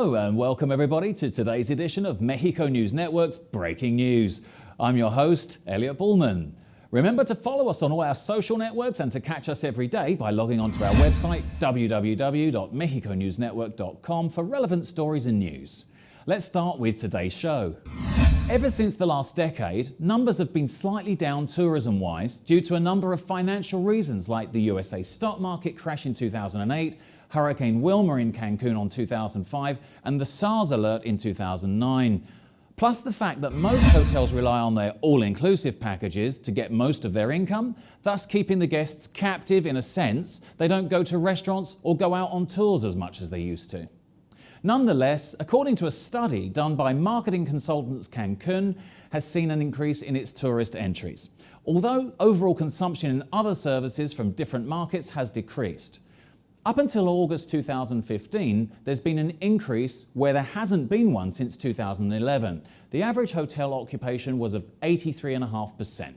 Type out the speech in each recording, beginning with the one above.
Hello and welcome everybody to today's edition of Mexico News Network's Breaking News. I'm your host, Elliot Bullman. Remember to follow us on all our social networks and to catch us every day by logging onto our website www.mexiconewsnetwork.com for relevant stories and news. Let's start with today's show. Ever since the last decade, numbers have been slightly down tourism-wise due to a number of financial reasons like the USA stock market crash in 2008, Hurricane Wilma in Cancun in 2005 and the SARS alert in 2009. Plus the fact that most hotels rely on their all-inclusive packages to get most of their income, thus keeping the guests captive in a sense. They don't go to restaurants or go out on tours as much as they used to. Nonetheless, according to a study done by marketing consultants, Cancun has seen an increase in its tourist entries, although overall consumption in other services from different markets has decreased. Up until August 2015, there's been an increase where there hasn't been one since 2011. The average hotel occupation was of 83.5%.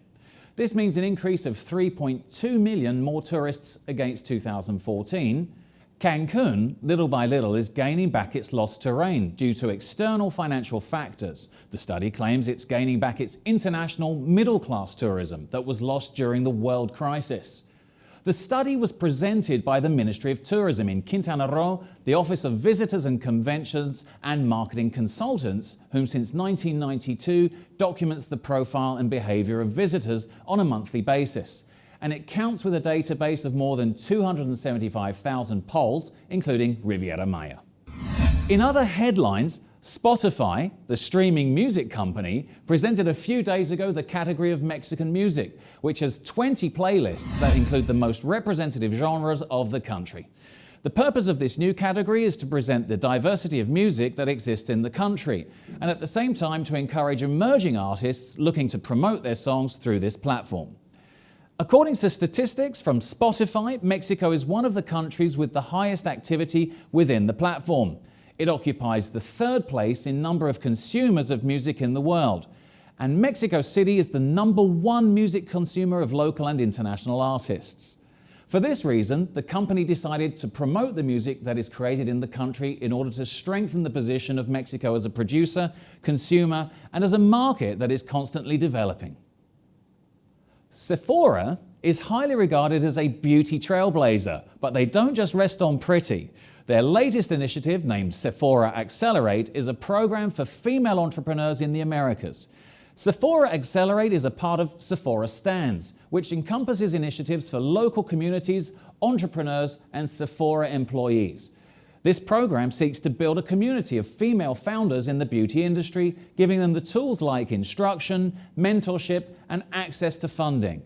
This means an increase of 3.2 million more tourists against 2014. Cancun, little by little, is gaining back its lost terrain due to external financial factors. The study claims it's gaining back its international middle-class tourism that was lost during the world crisis. The study was presented by the Ministry of Tourism in Quintana Roo, the Office of Visitors and Conventions and Marketing Consultants, whom since 1992 documents the profile and behaviour of visitors on a monthly basis. And it counts with a database of more than 275,000 polls, including Riviera Maya. In other headlines, Spotify, the streaming music company, presented a few days ago the category of Mexican music, which has 20 playlists that include the most representative genres of the country. The purpose of this new category is to present the diversity of music that exists in the country, and at the same time to encourage emerging artists looking to promote their songs through this platform. According to statistics from Spotify, Mexico is one of the countries with the highest activity within the platform. It occupies the third place in number of consumers of music in the world. And Mexico City is the #1 music consumer of local and international artists. For this reason, the company decided to promote the music that is created in the country in order to strengthen the position of Mexico as a producer, consumer, and as a market that is constantly developing. Sephora is highly regarded as a beauty trailblazer, but they don't just rest on pretty. Their latest initiative, named Sephora Accelerate, is a program for female entrepreneurs in the Americas. Sephora Accelerate is a part of Sephora Stands, which encompasses initiatives for local communities, entrepreneurs, and Sephora employees. This program seeks to build a community of female founders in the beauty industry, giving them the tools like instruction, mentorship, and access to funding.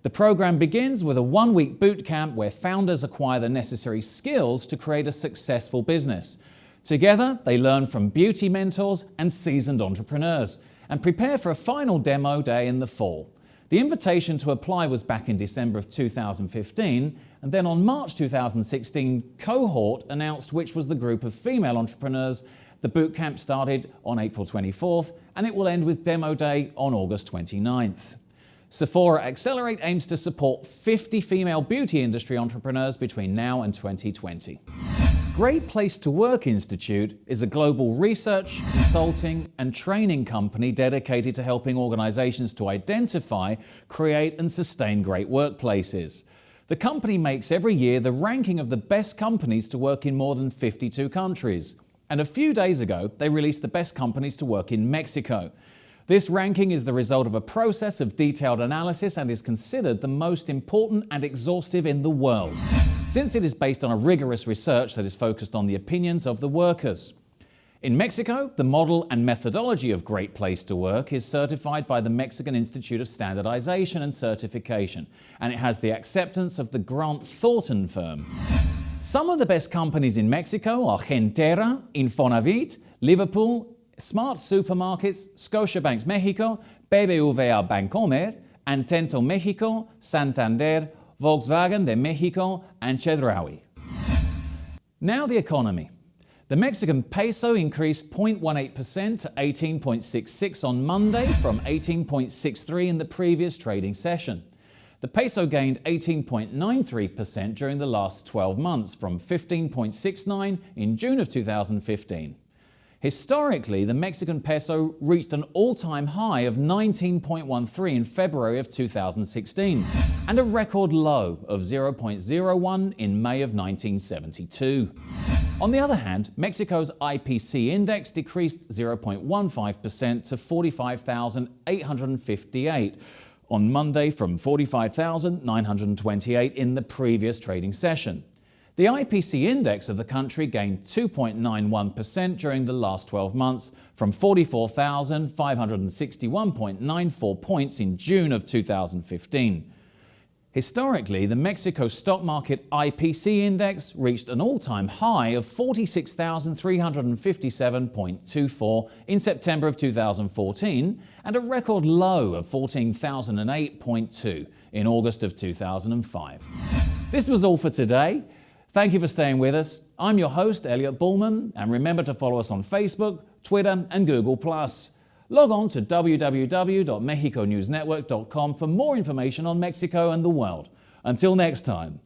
The program begins with a one-week boot camp where founders acquire the necessary skills to create a successful business. Together, they learn from beauty mentors and seasoned entrepreneurs and prepare for a final demo day in the fall. The invitation to apply was back in December of 2015, and then on March 2016, Cohort announced which was the group of female entrepreneurs. The boot camp started on April 24th, and it will end with demo day on August 29th. Sephora Accelerate aims to support 50 female beauty industry entrepreneurs between now and 2020. Great Place to Work Institute is a global research, consulting, and training company dedicated to helping organizations to identify, create, and sustain great workplaces. The company makes every year the ranking of the best companies to work in more than 52 countries. And a few days ago, they released the best companies to work in Mexico. This ranking is the result of a process of detailed analysis and is considered the most important and exhaustive in the world, since it is based on a rigorous research that is focused on the opinions of the workers. In Mexico, the model and methodology of Great Place to Work is certified by the Mexican Institute of Standardization and Certification, and it has the acceptance of the Grant Thornton firm. Some of the best companies in Mexico are Gentera, Infonavit, Liverpool, Smart Supermarkets, Scotiabank Mexico, BBVA Bancomer, Antento Mexico, Santander, Volkswagen de Mexico, and Chedraui. Now the economy. The Mexican peso increased 0.18% to 18.66 on Monday from 18.63 in the previous trading session. The peso gained 18.93% during the last 12 months, from 15.69 in June of 2015. Historically, the Mexican peso reached an all-time high of 19.13 in February of 2016 and a record low of 0.01 in May of 1972. On the other hand, Mexico's IPC index decreased 0.15% to 45,858 on Monday from 45,928 in the previous trading session. The IPC index of the country gained 2.91% during the last 12 months, from 44,561.94 points in June of 2015. Historically, the Mexico stock market IPC index reached an all-time high of 46,357.24 in September of 2014 and a record low of 14,008.2 in August of 2005. This was all for today. Thank you for staying with us. I'm your host, Elliot Bullman, and remember to follow us on Facebook, Twitter and Google+. Log on to www.mexiconewsnetwork.com for more information on Mexico and the world. Until next time.